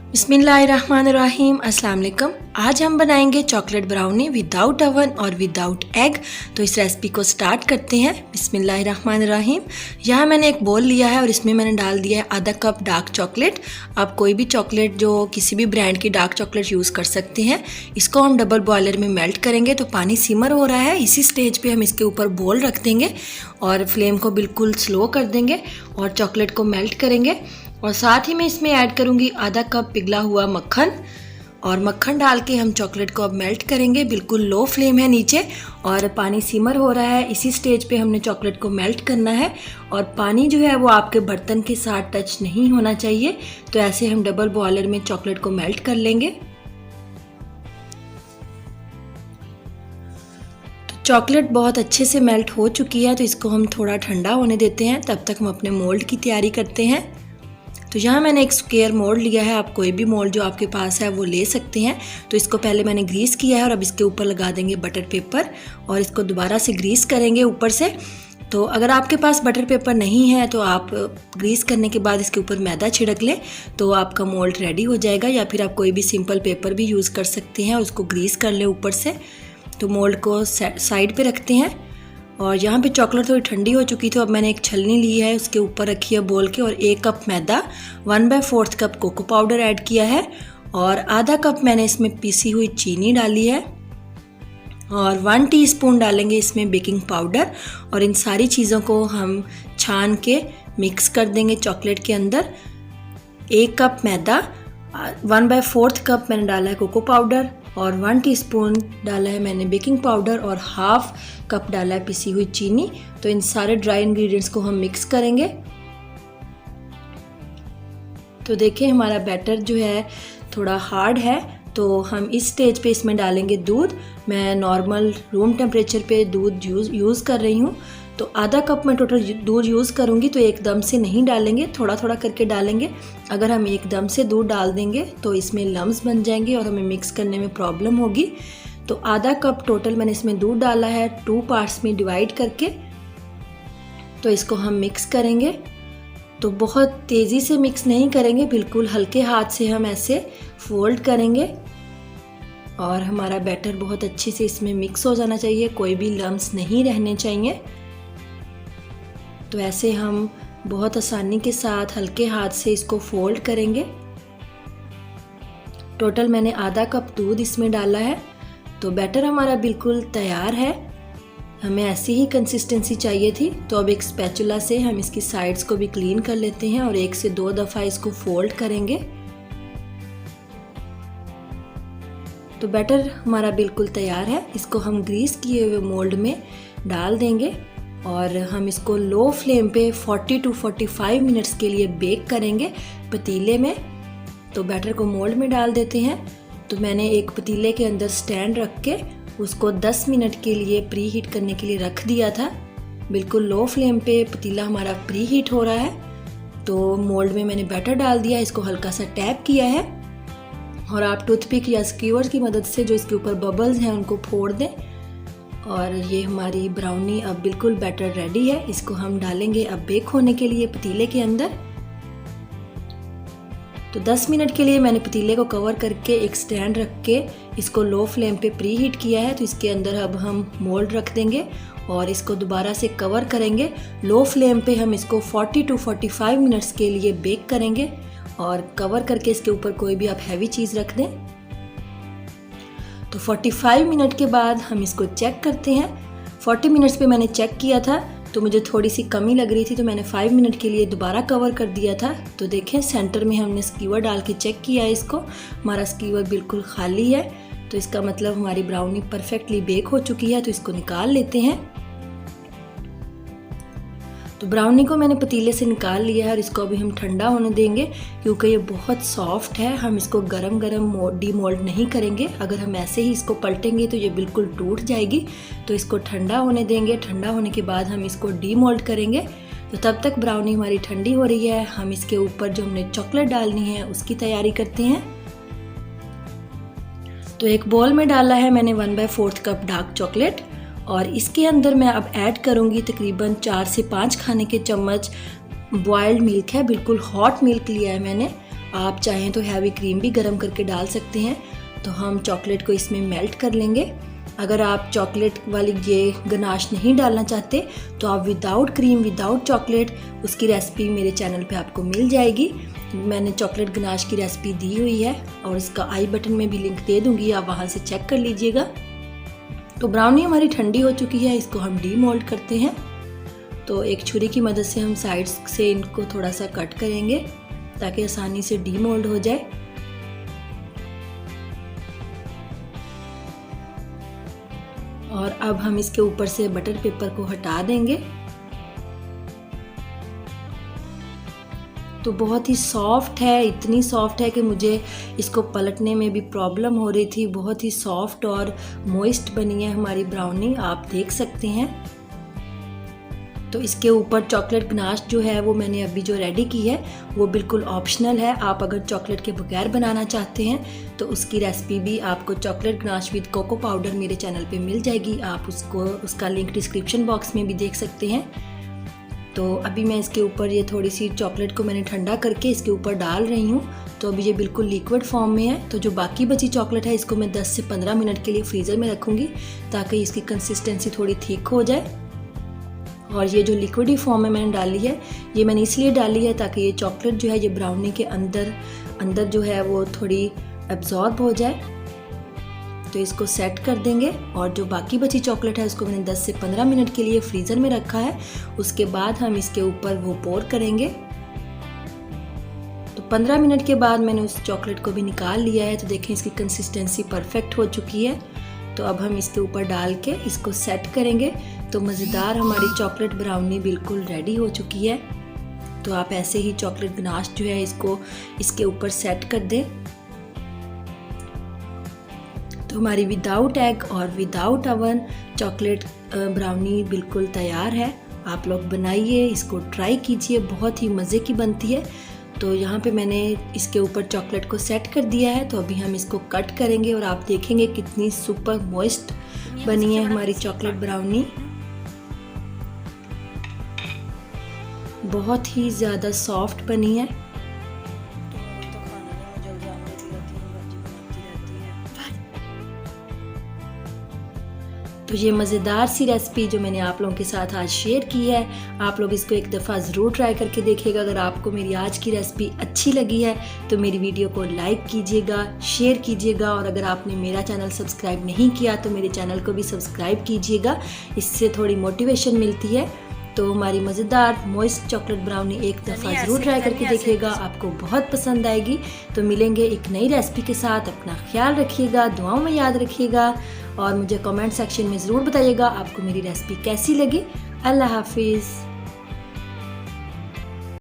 बिस्मिल्लाहिर्रहमानिर्रहीम, अस्सलाम वालेकुम। आज हम बनाएंगे चॉकलेट ब्राउनी विदाउट ओवन और विदाउट एग। तो इस रेसिपी को स्टार्ट करते हैं। बिस्मिल्लाहिर्रहमानिर्रहीम। यहाँ मैंने एक बोल लिया है और इसमें मैंने डाल दिया है आधा कप डार्क चॉकलेट। आप कोई भी चॉकलेट जो किसी भी ब्रांड की डार्क चॉकलेट यूज़ कर सकते हैं। इसको हम डबल बॉयलर में मेल्ट करेंगे। तो पानी सिमर हो रहा है, इसी स्टेज पर हम इसके ऊपर बोल रख देंगे और फ्लेम को बिल्कुल स्लो कर देंगे और चॉकलेट को मेल्ट करेंगे। और साथ ही मैं इसमें ऐड करूँगी आधा कप पिघला हुआ मक्खन, और मक्खन डाल के हम चॉकलेट को अब मेल्ट करेंगे। बिल्कुल लो फ्लेम है नीचे और पानी सिमर हो रहा है। इसी स्टेज पे हमने चॉकलेट को मेल्ट करना है और पानी जो है वो आपके बर्तन के साथ टच नहीं होना चाहिए। तो ऐसे हम डबल बॉयलर में चॉकलेट को मेल्ट कर लेंगे। तो चॉकलेट बहुत अच्छे से मेल्ट हो चुकी है, तो इसको हम थोड़ा ठंडा होने देते हैं। तब तक हम अपने मोल्ड की तैयारी करते हैं। तो यहाँ मैंने एक स्क्वायर मोल्ड लिया है, आप कोई भी मोल्ड जो आपके पास है वो ले सकते हैं। तो इसको पहले मैंने ग्रीस किया है और अब इसके ऊपर लगा देंगे बटर पेपर और इसको दोबारा से ग्रीस करेंगे ऊपर से। तो अगर आपके पास बटर पेपर नहीं है तो आप ग्रीस करने के बाद इसके ऊपर मैदा छिड़क लें तो आपका मोल्ड रेडी हो जाएगा, या फिर आप कोई भी सिंपल पेपर भी यूज़ कर सकते हैं और उसको ग्रीस कर लें ऊपर से। तो मोल्ड को साइड पर रखते हैं और यहाँ पे चॉकलेट थोड़ी ठंडी हो चुकी थी। अब मैंने एक छलनी ली है, उसके ऊपर रखी है बोल के, और 1 कप मैदा, 1/4 कप कोको पाउडर ऐड किया है और आधा कप मैंने इसमें पीसी हुई चीनी डाली है और 1 टीस्पून डालेंगे इसमें बेकिंग पाउडर। और इन सारी चीज़ों को हम छान के मिक्स कर देंगे चॉकलेट के अंदर। 1 कप मैदा, 1/4 कप मैंने डाला है कोको पाउडर और 1 टीस्पून डाला है मैंने बेकिंग पाउडर और 1/2 कप डाला है पिसी हुई चीनी। तो इन सारे ड्राई इंग्रेडिएंट्स को हम मिक्स करेंगे। तो देखिए हमारा बैटर जो है थोड़ा हार्ड है, तो हम इस स्टेज पे इसमें डालेंगे दूध। मैं नॉर्मल रूम टेम्परेचर पे दूध यूज़ कर रही हूँ। तो आधा कप मैं टोटल दूध यूज़ करूँगी, तो एकदम से नहीं डालेंगे, थोड़ा थोड़ा करके डालेंगे। अगर हम एकदम से दूध डाल देंगे तो इसमें लम्स बन जाएंगे और हमें मिक्स करने में प्रॉब्लम होगी। तो आधा कप टोटल मैंने इसमें दूध डाला है 2 पार्ट्स में डिवाइड करके। तो इसको हम मिक्स करेंगे। तो बहुत तेज़ी से मिक्स नहीं करेंगे, बिल्कुल हल्के हाथ से हम ऐसे फोल्ड करेंगे और हमारा बैटर बहुत अच्छे से इसमें मिक्स हो जाना चाहिए, कोई भी लम्स नहीं रहने चाहिए। तो ऐसे हम बहुत आसानी के साथ हल्के हाथ से इसको फोल्ड करेंगे। टोटल मैंने आधा कप दूध इसमें डाला है। तो बैटर हमारा बिल्कुल तैयार है, हमें ऐसी ही कंसिस्टेंसी चाहिए थी। तो अब एक स्पैचुला से हम इसकी साइड्स को भी क्लीन कर लेते हैं और 1 से 2 दफ़ा इसको फोल्ड करेंगे। तो बैटर हमारा बिल्कुल तैयार है। इसको हम ग्रीस किए हुए मोल्ड में डाल देंगे और हम इसको लो फ्लेम पे 40 to 45 मिनट्स के लिए बेक करेंगे पतीले में। तो बैटर को मोल्ड में डाल देते हैं। तो मैंने एक पतीले के अंदर स्टैंड रख के उसको 10 मिनट के लिए प्री हीट करने के लिए रख दिया था। बिल्कुल लो फ्लेम पे पतीला हमारा प्री हीट हो रहा है। तो मोल्ड में मैंने बैटर डाल दिया, इसको हल्का सा टैप किया है और आप टूथपिक या स्क्यूअर की मदद से जो इसके ऊपर बबल्स हैं उनको फोड़ दें। और ये हमारी ब्राउनी अब बिल्कुल बैटर रेडी है। इसको हम डालेंगे अब बेक होने के लिए पतीले के अंदर। तो 10 मिनट के लिए मैंने पतीले को कवर करके एक स्टैंड रख के इसको लो फ्लेम पे प्री हीट किया है। तो इसके अंदर अब हम मोल्ड रख देंगे और इसको दोबारा से कवर करेंगे। लो फ्लेम पे हम इसको 40 to 45 मिनट्स के लिए बेक करेंगे और कवर करके इसके ऊपर कोई भी आप हैवी चीज़ रख दें। तो 45 मिनट के बाद हम इसको चेक करते हैं। 40 मिनट्स पे मैंने चेक किया था तो मुझे थोड़ी सी कमी लग रही थी, तो मैंने 5 मिनट के लिए दोबारा कवर कर दिया था। तो देखें सेंटर में हमने स्कीवर डाल के चेक किया है इसको, हमारा स्कीवर बिल्कुल खाली है। तो इसका मतलब हमारी ब्राउनी परफेक्टली बेक हो चुकी है। तो इसको निकाल लेते हैं। तो ब्राउनी को मैंने पतीले से निकाल लिया है और इसको अभी हम ठंडा होने देंगे क्योंकि ये बहुत सॉफ्ट है। हम इसको गरम गरम डीमोल्ड नहीं करेंगे, अगर हम ऐसे ही इसको पलटेंगे तो ये बिल्कुल टूट जाएगी। तो इसको ठंडा होने देंगे। ठंडा होने के बाद हम इसको डीमोल्ड करेंगे। तो तब तक ब्राउनी हमारी ठंडी हो रही है। हम इसके ऊपर जो हमने चॉकलेट डालनी है उसकी तैयारी करते हैं। तो एक बॉल में डाला है मैंने 1/4 कप डार्क चॉकलेट और इसके अंदर मैं अब ऐड करूँगी तकरीबन 4 से 5 खाने के चम्मच बॉइल्ड मिल्क है, बिल्कुल हॉट मिल्क लिया है मैंने। आप चाहें तो हैवी क्रीम भी गर्म करके डाल सकते हैं। तो हम चॉकलेट को इसमें मेल्ट कर लेंगे। अगर आप चॉकलेट वाली ये गनाश नहीं डालना चाहते तो आप विदाउट क्रीम विदाउट चॉकलेट उसकी रेसिपी मेरे चैनल पे आपको मिल जाएगी। मैंने चॉकलेट गनाश की रेसिपी दी हुई है और इसका आई बटन में भी लिंक दे दूंगी, आप वहाँ से चेक कर लीजिएगा। तो ब्राउनी हमारी ठंडी हो चुकी है, इसको हम डीमोल्ड करते हैं। तो एक छुरी की मदद से हम साइड्स से इनको थोड़ा सा कट करेंगे ताकि आसानी से डीमोल्ड हो जाए। और अब हम इसके ऊपर से बटर पेपर को हटा देंगे। तो बहुत ही सॉफ्ट है, इतनी सॉफ्ट है कि मुझे इसको पलटने में भी प्रॉब्लम हो रही थी। बहुत ही सॉफ्ट और मॉइस्ट बनी है हमारी ब्राउनी, आप देख सकते हैं। तो इसके ऊपर चॉकलेट गनाश जो है वो मैंने अभी जो रेडी की है वो बिल्कुल ऑप्शनल है। आप अगर चॉकलेट के बगैर बनाना चाहते हैं तो उसकी रेसिपी भी आपको chocolate ganache with cocoa powder मेरे चैनल पे मिल जाएगी। आप उसका लिंक डिस्क्रिप्शन बॉक्स में भी देख सकते हैं। तो अभी मैं इसके ऊपर ये थोड़ी सी चॉकलेट को मैंने ठंडा करके इसके ऊपर डाल रही हूँ। तो अभी ये बिल्कुल लिक्विड फॉर्म में है। तो जो बाकी बची चॉकलेट है इसको मैं 10 से 15 मिनट के लिए फ्रीज़र में रखूँगी ताकि इसकी कंसिस्टेंसी थोड़ी थिक हो जाए। और ये जो लिक्विडी फॉर्म में मैंने डाली है ये मैंने इसलिए डाली है ताकि ये चॉकलेट जो है ये ब्राउनी के अंदर जो है वो थोड़ी एब्जॉर्ब हो जाए। तो इसको सेट कर देंगे और जो बाकी बची चॉकलेट है उसको मैंने 10 से 15 मिनट के लिए फ्रीज़र में रखा है। उसके बाद हम इसके ऊपर वो पोर करेंगे। तो 15 मिनट के बाद मैंने उस चॉकलेट को भी निकाल लिया है। तो देखें इसकी कंसिस्टेंसी परफेक्ट हो चुकी है। तो अब हम इसके ऊपर डाल के इसको सेट करेंगे। तो मज़ेदार हमारी चॉकलेट ब्राउनी बिल्कुल रेडी हो चुकी है। तो आप ऐसे ही चॉकलेट गनाश जो है इसको इसके ऊपर सेट कर दें। तो हमारी विदाउट एग और विदाउट ओवन चॉकलेट ब्राउनी बिल्कुल तैयार है। आप लोग बनाइए, इसको ट्राई कीजिए, बहुत ही मज़े की बनती है। तो यहाँ पे मैंने इसके ऊपर चॉकलेट को सेट कर दिया है। तो अभी हम इसको कट करेंगे और आप देखेंगे कितनी सुपर मॉइस्ट बनी है हमारी चॉकलेट ब्राउनी। बहुत ही ज़्यादा सॉफ्ट बनी है। तो ये मज़ेदार सी रेसिपी जो मैंने आप लोगों के साथ आज शेयर की है, आप लोग इसको एक दफ़ा ज़रूर ट्राई करके देखिएगा। अगर आपको मेरी आज की रेसिपी अच्छी लगी है तो मेरी वीडियो को लाइक कीजिएगा, शेयर कीजिएगा और अगर आपने मेरा चैनल सब्सक्राइब नहीं किया तो मेरे चैनल को भी सब्सक्राइब कीजिएगा, इससे थोड़ी मोटिवेशन मिलती है। तो हमारी मज़ेदार मॉइस्ट चॉकलेट ब्राउनी एक दफ़ा ज़रूर ट्राई करके देखिएगा, आपको बहुत पसंद आएगी। तो मिलेंगे एक नई रेसिपी के साथ। अपना ख्याल रखिएगा, दुआओं में याद रखिएगा और मुझे कमेंट सेक्शन में ज़रूर बताइएगा आपको मेरी रेसिपी कैसी लगी। अल्लाह हाफिज़।